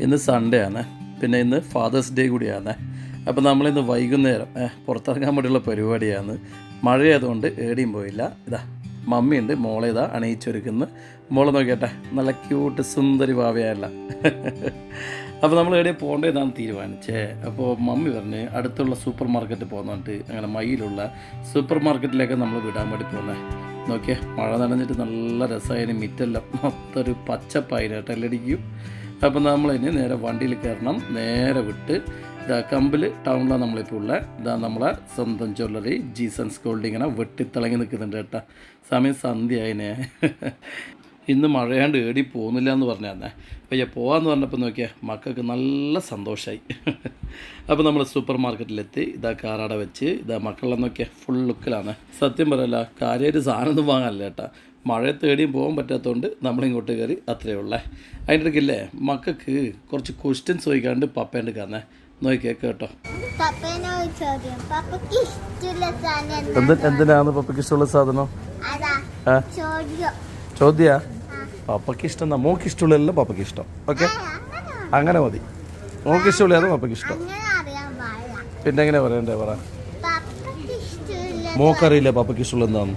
ഇന്ന് സൺഡേ ആണ്, പിന്നെ ഇന്ന് ഫാദേഴ്സ് ഡേ കൂടിയാണ്. അപ്പോൾ നമ്മളിന്ന് വൈകുന്നേരം പുറത്തിറങ്ങാൻ വേണ്ടിയുള്ള പരിപാടിയാണ്. മഴയായതുകൊണ്ട് ഏടിയും പോയില്ല. ഇതാ മമ്മിയുണ്ട്, മോളെ ഇതാ അണിയിച്ചൊരുക്കുന്നു. മോളെ നോക്കിയട്ടെ, നല്ല ക്യൂട്ട് സുന്ദരി ഭാവയല്ല. അപ്പോൾ നമ്മൾ എവിടെയും പോകേണ്ടതെന്നാണ് തീരുമാനിച്ചേ. അപ്പോൾ മമ്മി പറഞ്ഞ് അടുത്തുള്ള സൂപ്പർ മാർക്കറ്റ് പോകുന്നുണ്ട്. അങ്ങനെ മയിലുള്ള സൂപ്പർ മാർക്കറ്റിലേക്ക് നമ്മൾ വിടാൻ വേണ്ടി പോകുന്നത്. നോക്കിയേ, മഴ നനഞ്ഞിട്ട് നല്ല രസമായതിന് മിറ്റെല്ലാം മൊത്തം ഒരു പച്ചപ്പായിട്ട് എല്ലടിക്കും. അപ്പോൾ നമ്മളിനി നേരെ വണ്ടിയിൽ കയറണം. നേരെ വിട്ട് ഇതാ കമ്പിൽ ടൗണിലാണ് നമ്മളിപ്പോൾ ഉള്ളത്. ഇതാ നമ്മളെ സ്വന്തം ജ്വല്ലറി ജീസൻസ് ഗോൾഡ് ഇങ്ങനെ വെട്ടിത്തിളങ്ങി നിൽക്കുന്നുണ്ട് കേട്ടോ. സമയം സന്ധ്യ ആയിനെ. ഇന്ന് മഴയാണ്ട് ഏടി പോകുന്നില്ല എന്ന് പറഞ്ഞാൽ അപ്പോൾ പോകാമെന്ന് പറഞ്ഞപ്പോൾ നോക്കിയാൽ മക്കൾക്ക് നല്ല സന്തോഷമായി. അപ്പോൾ നമ്മൾ സൂപ്പർ മാർക്കറ്റിലെത്തി. ഇതാ കാറാട വെച്ച് ഇതാ മക്കളെന്ന് നോക്കിയാൽ ഫുൾ ലുക്കിലാണ്. സത്യം പറയല്ല, കാര്യമായിട്ട് സാധനമൊന്നും വാങ്ങാനല്ല കേട്ടോ. മഴയത്ത് ഏടിയും പോകാൻ പറ്റാത്തതുകൊണ്ട് നമ്മളിങ്ങോട്ട് കയറി അത്രയേ ഉള്ളേ. അതിൻ്റെ ഇടയ്ക്കില്ലേ മക്കൾക്ക് കുറച്ച് ക്വസ്റ്റ്യൻസ് ചോദിക്കാണ്ട് പപ്പേൻ്റെ കാണേ നോക്കിയാൽ കേട്ടോ. എന്തിനാണ് പപ്പയ്ക്ക് ഇഷ്ടമുള്ള സാധനം? ചോദ്യ പപ്പയ്ക്ക് ഇഷ്ടം എന്നാ, മോക്ക് ഇഷ്ടമുള്ളതല്ല പപ്പയ്ക്ക് ഇഷ്ടം. ഓക്കെ, അങ്ങനെ മതി. മോക്ക് ഇഷ്ടമുള്ളതാണ് പപ്പയ്ക്ക് ഇഷ്ടം. പിന്നെ എങ്ങനെ പറയണ്ടേ? പറ. മോക്കറിയില്ല പപ്പയ്ക്ക് ഇഷ്ടമുള്ള എന്താന്ന്?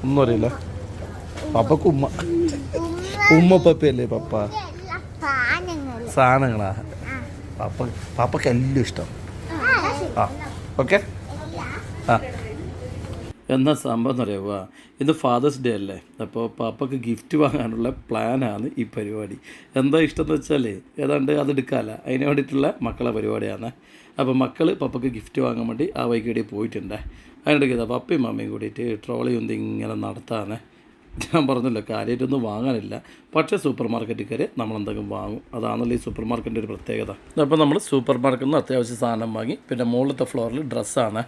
ഒന്നും അറിയില്ല. പപ്പക്ക് ഉമ്മ പപ്പയല്ലേ പപ്പ? സാധനങ്ങളാ പപ്പക്ക് എല്ലാം ഇഷ്ടം. ആ ഓക്കെ. ആ എന്നാ സംഭവം എന്നറിയാവുക, ഇന്ന് ഫാദേഴ്സ് ഡേ അല്ലേ. അപ്പോൾ പാപ്പക്ക് ഗിഫ്റ്റ് വാങ്ങാനുള്ള പ്ലാനാണ് ഈ പരിപാടി. എന്താ ഇഷ്ടം എന്ന് വെച്ചാൽ ഏതാണ്ട് അതെടുക്കാമല്ല, അതിന് വേണ്ടിയിട്ടുള്ള മക്കളെ പരിപാടിയാണ്. അപ്പോൾ മക്കൾ പപ്പക്ക് ഗിഫ്റ്റ് വാങ്ങാൻ വേണ്ടി ആ വൈകിടി പോയിട്ടുണ്ട്. അതിനിടയ്ക്ക് പപ്പയും മമ്മയും കൂടിയിട്ട് ട്രോളി ഒന്നും ഇങ്ങനെ നടത്താണ്. ഞാൻ പറഞ്ഞല്ലോ കാര്യമായിട്ടൊന്നും വാങ്ങാനില്ല, പക്ഷേ സൂപ്പർ മാർക്കറ്റിൽ കയറി നമ്മളെന്തെങ്കിലും വാങ്ങും. അതാണല്ലോ ഈ സൂപ്പർ മാർക്കറ്റിൻ്റെ ഒരു പ്രത്യേകത. അപ്പോൾ നമ്മൾ സൂപ്പർ മാർക്കറ്റിൽ നിന്ന് അത്യാവശ്യം സാധനം വാങ്ങി. പിന്നെ മുകളിലത്തെ ഫ്ലോറിൽ ഡ്രസ്സാണ്.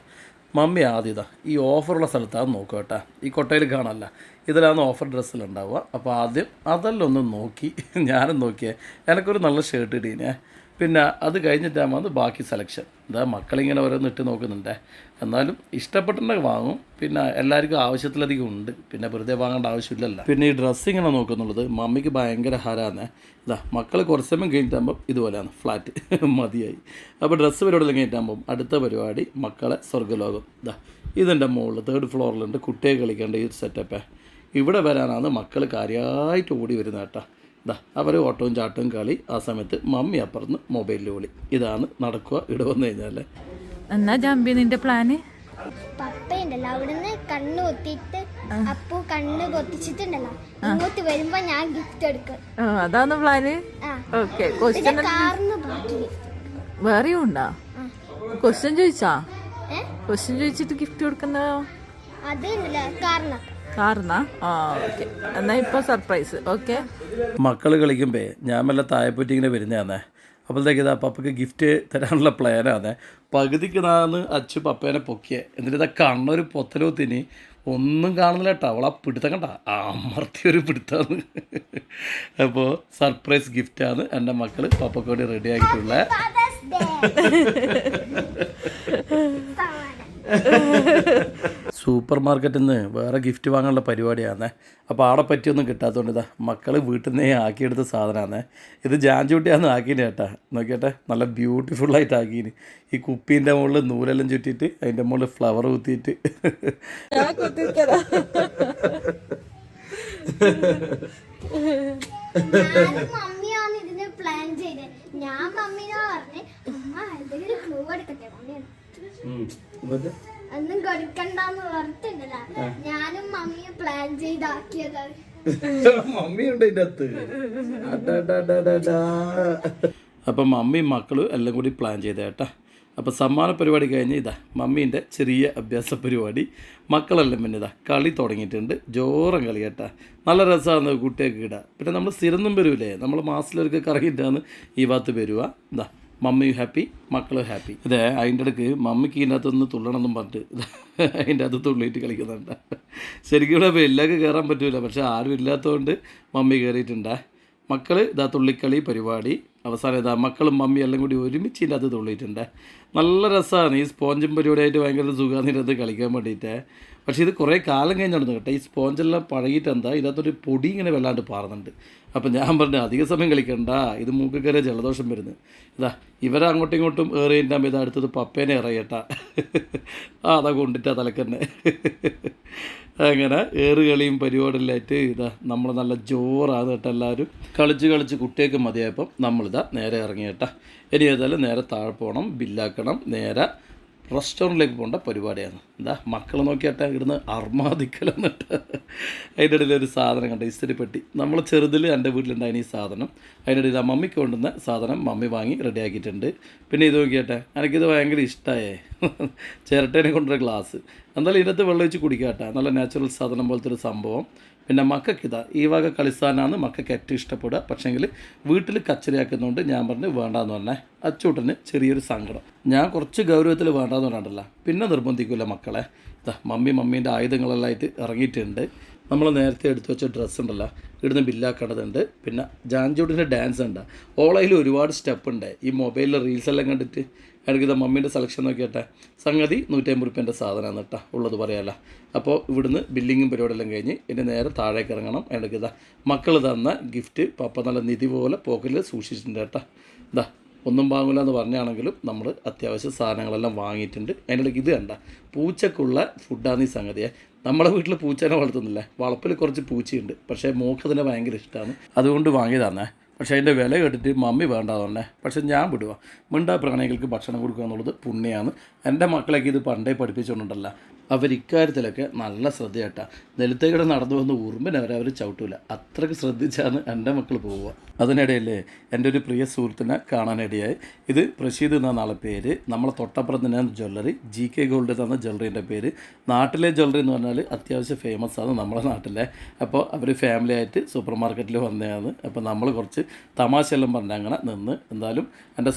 മമ്മി ആദ്യതാ ഈ ഓഫറുള്ള സ്ഥലത്താണ് നോക്കുക കേട്ടോ. ഈ കൊട്ടയിൽ കാണാമല്ല, ഇതിലാണ് ഓഫർ ഡ്രസ്സിലുണ്ടാവുക. അപ്പോൾ ആദ്യം അതെല്ലാം ഒന്ന് നോക്കി, ഞാനും നോക്കിയേ. എനിക്കൊരു നല്ല ഷർട്ട് ഇടീനെ. പിന്നെ അത് കഴിഞ്ഞിട്ടാകുമ്പോൾ ബാക്കി സെലക്ഷൻ. ഇതാ മക്കളിങ്ങനെ ഓരോന്ന് ഇട്ട് നോക്കുന്നുണ്ടേ. എന്നാലും ഇഷ്ടപ്പെട്ടിട്ടുണ്ടെങ്കിൽ വാങ്ങും. പിന്നെ എല്ലാവർക്കും ആവശ്യത്തിലധികം ഉണ്ട്, പിന്നെ വെറുതെ വാങ്ങേണ്ട ആവശ്യമില്ലല്ലോ. പിന്നെ ഈ ഡ്രസ്സ് ഇങ്ങനെ നോക്കുന്നുള്ളത് മമ്മിക്ക് ഭയങ്കര ഹരാണ്. ഇതാ മക്കൾ കുറച്ച് സമയം കഴിഞ്ഞിട്ടാകുമ്പം ഇതുപോലെയാണ്, ഫ്ലാറ്റ് മതിയായി. അപ്പോൾ ഡ്രസ്സ് പരിപാടി കഴിഞ്ഞിട്ടാകുമ്പം അടുത്ത പരിപാടി മക്കളെ സ്വർഗ്ഗലോകം. ഇതാ ഇതിൻ്റെ മുകളിൽ 3rd ഫ്ലോറിലുണ്ട് കുട്ടിയെ കളിക്കേണ്ട ഈ ഒരു സെറ്റപ്പേ. ഇവിടെ വരാനാണ് മക്കൾ കാര്യമായിട്ട് ഓടി വരുന്നത് കേട്ടോ. ഇതാ അവർ ഓട്ടവും ചാട്ടവും കളി. ആ സമയത്ത് മമ്മി അപ്പുറന്ന് മൊബൈലിൽ വിളി. ഇതാണ് നടക്കുക ഇവിടെ വന്നു കഴിഞ്ഞാൽ. എന്നാ ജാമ്പി നിന്റെ പ്ലാന്? പപ്പയുണ്ടല്ലോ അവിടുന്ന് കണ്ണ് കൊത്തിയിട്ട് അപ്പു കണ്ണ് കൊത്തിച്ചിട്ടുണ്ടല്ലോ, ഇങ്ങോട്ട് വരുമ്പോ ഞാൻ ഗിഫ്റ്റ് എടുക്കും. അതാണ് പ്ലാന്. ഓക്കെ. ക്വസ്റ്റ്യൻ വേറെയും ഉണ്ടാ? ക്വസ്റ്റ്യൻ ചോദിച്ചാ? ക്വസ്റ്റ്യൻ ചോദിച്ചിട്ട് ഗിഫ്റ്റ് കൊടുക്കുന്നോ? അത് കാർന്നാ? ആ ഓക്കെ. എന്നാ ഇപ്പൊ സർപ്രൈസ്. ഓക്കെ. മക്കൾ കളിക്കുമ്പേ ഞാൻ വല്ല താഴെപ്പറ്റി ഇങ്ങനെ വരുന്നതാണേ. അപ്പോഴത്തേക്ക് ഇതാ പപ്പയ്ക്ക് ഗിഫ്റ്റ് തരാനുള്ള പ്ലാനാണ്. പകുതിക്ക് നാന്ന് അച്ചു പപ്പേനെ പൊക്കിയേ. എന്നിട്ട് ഇതാ കണ്ണൊരു പൊത്തലൂത്തിന് ഒന്നും കാണുന്നില്ല കേട്ടോ. അവളാ പിടുത്തം കണ്ട അമർത്തിയൊരു പിടുത്താണ്. അപ്പോൾ സർപ്രൈസ് ഗിഫ്റ്റാണ് എൻ്റെ മക്കൾ പപ്പയ്ക്ക് വേണ്ടി റെഡി ആക്കിയിട്ടുള്ള. സൂപ്പർ മാർക്കറ്റിൽ നിന്ന് വേറെ ഗിഫ്റ്റ് വാങ്ങാനുള്ള പരിപാടിയാണ്. അപ്പോൾ ആടെ പറ്റിയൊന്നും കിട്ടാത്തതുകൊണ്ട് ഇതാ മക്കൾ വീട്ടിൽ നിന്നേ ആക്കിയെടുത്ത സാധനമാണ്. ഇത് ജാൻചൂട്ടിയാണ് ആക്കിയത് കേട്ടാ. നോക്കിയട്ടെ, നല്ല ബ്യൂട്ടിഫുള്ളായിട്ട് ആക്കീന്. ഈ കുപ്പീൻ്റെ മുകളിൽ നൂലെല്ലാം ചുറ്റിയിട്ട് അതിൻ്റെ മുകളിൽ ഫ്ലവർ കുത്തിയിട്ട്. മമ്മിയാണ് ഇതിന് പ്ലാൻ ചെയ്തത്. ഞാൻ മമ്മിനെ പറഞ്ഞ് എന്തെങ്കിലും ക്ലൂ എടുക്കട്ടെ, ഒന്നും കൊടുക്കണ്ടെന്ന് പറഞ്ഞിട്ടുണ്ടല്ലോ. ഞാനും മമ്മിയെ പ്ലാൻ ചെയ്താക്കിയതാണ്. മമ്മിയുണ്ട് ഇതിൻ്റെ അകത്ത്. അപ്പം മമ്മിയും മക്കളും എല്ലാം കൂടി പ്ലാൻ ചെയ്ത കേട്ടാ. അപ്പോൾ സമ്മാന പരിപാടി കഴിഞ്ഞ് ഇതാ മമ്മീൻ്റെ ചെറിയ അഭ്യാസ പരിപാടി. മക്കളെല്ലാം പിന്നെ ഇതാ കളി തുടങ്ങിയിട്ടുണ്ട്. ജോറം കളി കേട്ടാ. നല്ല രസമാണ് കുട്ടിയൊക്കെ ഇടുക. പിന്നെ നമ്മൾ സ്ഥിരമൊന്നും വരൂലേ, നമ്മൾ മാസത്തിലൊക്കെ കറങ്ങിയിട്ടാണ് ഈ ഭാഗത്ത് വരുക. ഇതാ മമ്മിയും ഹാപ്പി, മക്കളും ഹാപ്പി. അതെ അതിൻ്റെ ഇടയ്ക്ക് മമ്മിക്ക് ഇതിൻ്റെ അകത്തൊന്ന് തുള്ളണമെന്നും പറഞ്ഞിട്ട് അതിൻ്റെ അകത്ത് തുള്ളിയിട്ട് കളിക്കുന്നുണ്ട്. ശരിക്കും ഇവിടെ വെല്ലൊക്കെ കയറാൻ പറ്റില്ല, പക്ഷേ ആരും ഇല്ലാത്തതുകൊണ്ട് മമ്മി കയറിയിട്ടുണ്ട്. മക്കൾ ഇതാ തുള്ളിക്കളി പരിപാടി. അവസാനം ഇതാ മക്കളും മമ്മിയും എല്ലാം കൂടി ഒരുമിച്ച് ഇതിൻ്റെ അത് തുള്ളിയിട്ടുണ്ട്. നല്ല രസമാണ് ഈ സ്പോഞ്ചും പരിപാടിയായിട്ട്. ഭയങ്കര സുഖമാണ് ഇതിനകത്ത് കളിക്കാൻ വേണ്ടിയിട്ട്. പക്ഷേ ഇത് കുറേ കാലം കഴിഞ്ഞ് നടന്നു കേട്ടോ. ഈ സ്പോഞ്ചെല്ലാം പഴകിയിട്ട് എന്താ ഇതിനകത്തൊരു പൊടി ഇങ്ങനെ വല്ലാണ്ട് പാറുന്നുണ്ട്. അപ്പം ഞാൻ പറഞ്ഞു അധിക സമയം കളിക്കണ്ട, ഇത് മൂക്ക് കയറിയ ജലദോഷം വരുന്നത്. ഇതാ ഇവരെ അങ്ങോട്ടും ഇങ്ങോട്ടും ഏറിയിട്ടാകുമ്പോൾ ഇത് അടുത്തത് പപ്പേനെ ഇറയട്ടാ. അതാ കൊണ്ടിട്ടാ തലക്കന്നെ. അങ്ങനെ ഏറുകളിയും പരിപാടിയിലായിട്ട് ഇതാ നമ്മൾ നല്ല ജോറാണ് കേട്ടോ. എല്ലാവരും കളിച്ച് കുട്ടിയൊക്കെ മതിയായപ്പം നമ്മളിതാ നേരെ ഇറങ്ങി കേട്ടാ. ഇനി ഏതായാലും നേരെ താഴെ പോകണം, ബില്ലാക്കണം, നേരെ റെസ്റ്റോറൻറ്റിലേക്ക് പോകേണ്ട പരിപാടിയാണ്. എന്താ മക്കൾ നോക്കിയാട്ടെ ഇവിടുന്ന് അർമാദിക്കലെന്നിട്ട്. അതിൻ്റെ ഇടയിൽ ഒരു സാധനം കണ്ട ഇസ്തിരിപ്പെട്ടി. നമ്മൾ ചെറുതിൽ എൻ്റെ വീട്ടിലുണ്ടായിരുന്നു ഈ സാധനം. അതിൻ്റെ ഇടയിൽ മമ്മിക്ക് കൊണ്ടുവന്ന സാധനം മമ്മി വാങ്ങി റെഡിയാക്കിയിട്ടുണ്ട്. പിന്നെ ഇത് നോക്കിയാട്ടെ, എനിക്കിത് ഭയങ്കര ഇഷ്ടമായേ. ചിരട്ടേനെ കൊണ്ടൊരു ഗ്ലാസ്. എന്തായാലും ഇതിനകത്ത് വെള്ളം ഒഴിച്ച് കുടിക്കാട്ടെ. നല്ല നാച്ചുറൽ സാധനം പോലത്തെ ഒരു സംഭവം. പിന്നെ മക്കൾക്ക് ഇതാ ഈ വക കളിസ്ഥാനാണ് മക്കൾക്ക് ഏറ്റവും ഇഷ്ടപ്പെടുക. പക്ഷേങ്കിൽ വീട്ടിൽ കച്ചറയാക്കുന്നതുകൊണ്ട് ഞാൻ പറഞ്ഞ് വേണ്ടാന്ന് പറഞ്ഞാൽ അച്ചൂട്ടന് ചെറിയൊരു സങ്കടം. ഞാൻ കുറച്ച് ഗൗരവത്തിൽ വേണ്ടാന്ന് പറഞ്ഞിട്ടല്ല, പിന്നെ നിർബന്ധിക്കില്ല മക്കളെ. ഇതാ മമ്മീൻ്റെ ആയുധങ്ങളെല്ലാം ആയിട്ട് ഇറങ്ങിയിട്ടുണ്ട്. നമ്മൾ നേരത്തെ എടുത്തു വെച്ച ഡ്രസ്സ് ഉണ്ടല്ലോ, ഇവിടുന്ന് ബില്ലാക്കേണ്ടതുണ്ട്. പിന്നെ ജാൻജൂട്ടിൻ്റെ ഡാൻസ് ഉണ്ട്. ഓളയിൽ ഒരുപാട് സ്റ്റെപ്പ് ഉണ്ട്. ഈ മൊബൈലിൽ റീൽസ് എല്ലാം കണ്ടിട്ട് എനിക്കിതാ മമ്മീൻ്റെ സെലക്ഷൻ നോക്കിയാട്ടെ. സംഗതി 150 രൂപേൻ്റെ സാധനമാണ് കേട്ടോ ഉള്ളത് പറയാമല്ലോ. അപ്പോൾ ഇവിടുന്ന് ബില്ലിങ്ങും പരിപാടിയെല്ലാം കഴിഞ്ഞ് ഇനി നേരെ താഴേക്ക് ഇറങ്ങണം. എനിക്കിതാ മക്കൾ തന്ന ഗിഫ്റ്റ് പപ്പ നല്ല നിധി പോലെ പോക്കറ്റിൽ സൂക്ഷിച്ചിട്ടുണ്ട് കേട്ടോ. ഇതാ ഒന്നും വാങ്ങില്ല എന്ന് പറഞ്ഞാണെങ്കിലും നമ്മൾ അത്യാവശ്യം സാധനങ്ങളെല്ലാം വാങ്ങിയിട്ടുണ്ട്. അതിൻ്റെ ഇടയ്ക്ക് ഇത് കണ്ട പൂച്ചക്കുള്ള ഫുഡാണ് ഈ സംഗതിയെ. നമ്മുടെ വീട്ടിൽ പൂച്ചേനെ വളർത്തുന്നില്ല, വളപ്പിൽ കുറച്ച് പൂച്ചയുണ്ട്. പക്ഷേ മോക്കതിനെ ഭയങ്കര ഇഷ്ടമാണ്, അതുകൊണ്ട് വാങ്ങിയതാണേ. പക്ഷേ അതിൻ്റെ വില കേട്ടിട്ട് മമ്മി വേണ്ടാതെ തന്നെ. പക്ഷേ ഞാൻ വിടുക, മിണ്ടാ പ്രാണികൾക്ക് ഭക്ഷണം കൊടുക്കുക എന്നുള്ളത് പുണ്യമാണ്. എൻ്റെ മക്കളൊക്കെ ഇത് പണ്ടേ പഠിപ്പിച്ചുകൊണ്ടുണ്ടല്ല. ഇക്കാര്യത്തിലൊക്കെ നല്ല ശ്രദ്ധയായിട്ടാ. നിലത്തേക്കൂടെ നടന്നു വന്ന് ഉറുമ്പിനെ അവർ ചവിട്ടൂല. അത്രയ്ക്ക് ശ്രദ്ധിച്ചാണ് എൻ്റെ മക്കൾ പോവുക. അതിനിടയിലേ എൻ്റെ ഒരു പ്രിയ സുഹൃത്തിനെ കാണാനിടയായി. ഇത് പ്രശീദ് എന്നാണ് ആളെ പേര്. നമ്മളെ തൊട്ടപ്പുറം തന്നെയാണ് ജ്വല്ലറി, GK ഗോൾഡ് എന്ന ജ്വല്ലറീൻ്റെ പേര്. നാട്ടിലെ ജ്വല്ലറി എന്ന് പറഞ്ഞാൽ അത്യാവശ്യം ഫേമസ് ആണ് നമ്മുടെ നാട്ടിലെ. അപ്പോൾ അവർ ഫാമിലി ആയിട്ട് സൂപ്പർ മാർക്കറ്റിൽ വന്നതാണ്. അപ്പോൾ നമ്മൾ കുറച്ച് തമാശയെല്ലാം പറഞ്ഞ് അങ്ങനെ നിന്ന്. എന്തായാലും എൻ്റെ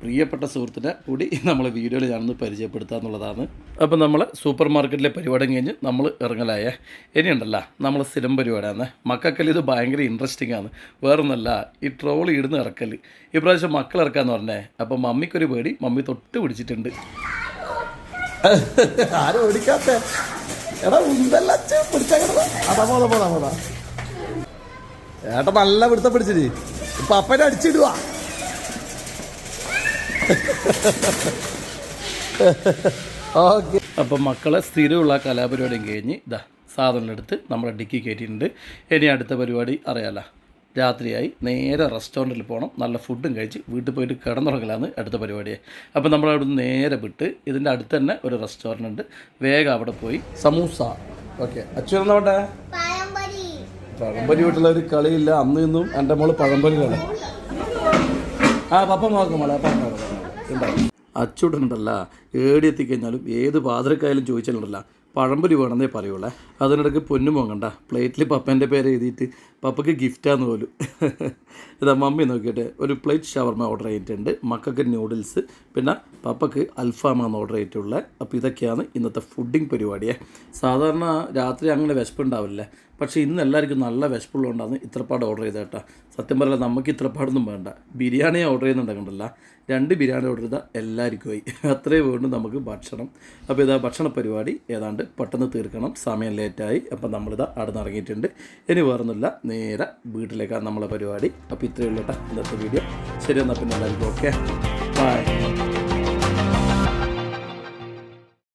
പ്രിയപ്പെട്ട സുഹൃത്തിനെ കൂടി നമ്മൾ വീഡിയോയിൽ ഞാനൊന്ന് പരിചയപ്പെടുത്തുക എന്നുള്ളതാണ്. അപ്പോൾ നമ്മൾ സൂപ്പർ മാർക്കറ്റിലെ പരിപാടി കഴിഞ്ഞ് നമ്മൾ ഇറങ്ങലായേ. ഇനിയുണ്ടല്ലോ നമ്മൾ സ്ഥിരം പരിപാടിയാണ്. മക്കൾക്കെല്ലാം ഇത് ഭയങ്കര ഇൻട്രസ്റ്റിംഗ് ആണ്. വേറൊന്നല്ല ഈ ട്രോളി ഇടുന്ന് ഇറക്കൽ. ഇപ്രാവശ്യം മക്കൾ ഇറക്കാമെന്ന് പറഞ്ഞേ. അപ്പോൾ മമ്മിക്കൊരു പേടി, മമ്മി തൊട്ട് പിടിച്ചിട്ടുണ്ട്. ആരും ഓടിക്കാത്ത എടാ ഉണ്ടല്ല ഏട്ടാ നല്ല പിടുത്തം പിടിച്ചിട്ട് ഇപ്പൊ അപ്പനെ അടിച്ചിടുവാ. ഓക്കെ. അപ്പം മക്കളെ സ്ഥിരമുള്ള കലാപരിപാടിയും കഴിഞ്ഞ് ഇതാ സാധനം എടുത്ത് നമ്മളെ ഡിക്കി കയറ്റിയിട്ടുണ്ട്. ഇനി അടുത്ത പരിപാടി അറിയാമല്ലോ, രാത്രിയായി നേരെ റെസ്റ്റോറൻറ്റിൽ പോകണം. നല്ല ഫുഡും കഴിച്ച് വീട്ടിൽ പോയിട്ട് കിടന്നുറങ്ങലാണ് അടുത്ത പരിപാടിയെ. അപ്പം നമ്മളവിടെ നിന്ന് നേരെ വിട്ട് ഇതിൻ്റെ അടുത്ത് തന്നെ ഒരു റെസ്റ്റോറൻറ്റ് ഉണ്ട്. വേഗം അവിടെ പോയി സമൂസ. ഓക്കെ അച്ഛനവിടെ പഴംപൊരി വീട്ടിലെ ഒരു കളിയില്ല. അന്ന് ഇന്നും എൻ്റെ മോള് പഴംപൊരിയാണ്. പപ്പ നോക്കും മോളെ, പപ്പ നോക്കാം ഉണ്ടാവും. അച്ചൂട്ടനുണ്ടല്ല ഏടി എത്തിക്കഴിഞ്ഞാലും ഏത് പാതിരക്കായാലും ചോദിച്ചാലുണ്ടല്ല പഴംപൊരി വേണമെന്നേ പറയുള്ളേ. അതിനിടയ്ക്ക് പൊന്നു പോകണ്ട പ്ലേറ്റിൽ പപ്പേൻ്റെ പേര് എഴുതിയിട്ട് പപ്പയ്ക്ക് ഗിഫ്റ്റാന്ന് പോലും. ഇതാ മമ്മി നോക്കിയിട്ട് ഒരു പ്ലേറ്റ് ഷവർമ ഓർഡർ ചെയ്തിട്ടുണ്ട്. മക്കൾക്ക് നൂഡിൽസ്, പിന്നെ പപ്പയ്ക്ക് അൽഫാമാണ് ഓർഡർ ചെയ്തിട്ടുള്ളത്. അപ്പോൾ ഇതൊക്കെയാണ് ഇന്നത്തെ ഫുഡിങ് പരിപാടിയെ. സാധാരണ രാത്രി അങ്ങനെ വിശപ്പുണ്ടാവില്ലേ, പക്ഷേ ഇന്ന് എല്ലാവർക്കും നല്ല വിശപ്പുള്ളതുകൊണ്ടാണ് ഇത്രപ്പാട് ഓർഡർ ചെയ്തത് കേട്ടോ. സത്യം പറഞ്ഞാൽ നമുക്ക് ഇത്രപ്പാടൊന്നും വേണ്ട. ബിരിയാണി ഓർഡർ ചെയ്യുന്നുണ്ടെങ്കിലല്ല 2 ബിരിയാണി ഓർഡർ ചെയ്താൽ എല്ലാവർക്കുമായി. അത്രയും വേണ്ടു നമുക്ക് ഭക്ഷണം. അപ്പോൾ ഇതാ ഭക്ഷണ പരിപാടി ഏതാണ്ട് പെട്ടെന്ന് തീർക്കണം, സമയം ലേറ്റായി. അപ്പം നമ്മളിതാ അവിടെ നിന്ന് ഇറങ്ങിയിട്ടുണ്ട്. ഇനി വേറൊന്നുമില്ല, നേരെ വീട്ടിലേക്കാണ് നമ്മളെ പരിപാടി. അപ്പോൾ ഇത്രയേ ഉള്ളൂ കേട്ടോ ഇന്നത്തെ വീഡിയോ. ശരി എന്നാൽ പിന്നെ എല്ലാവർക്കും ഓക്കെ.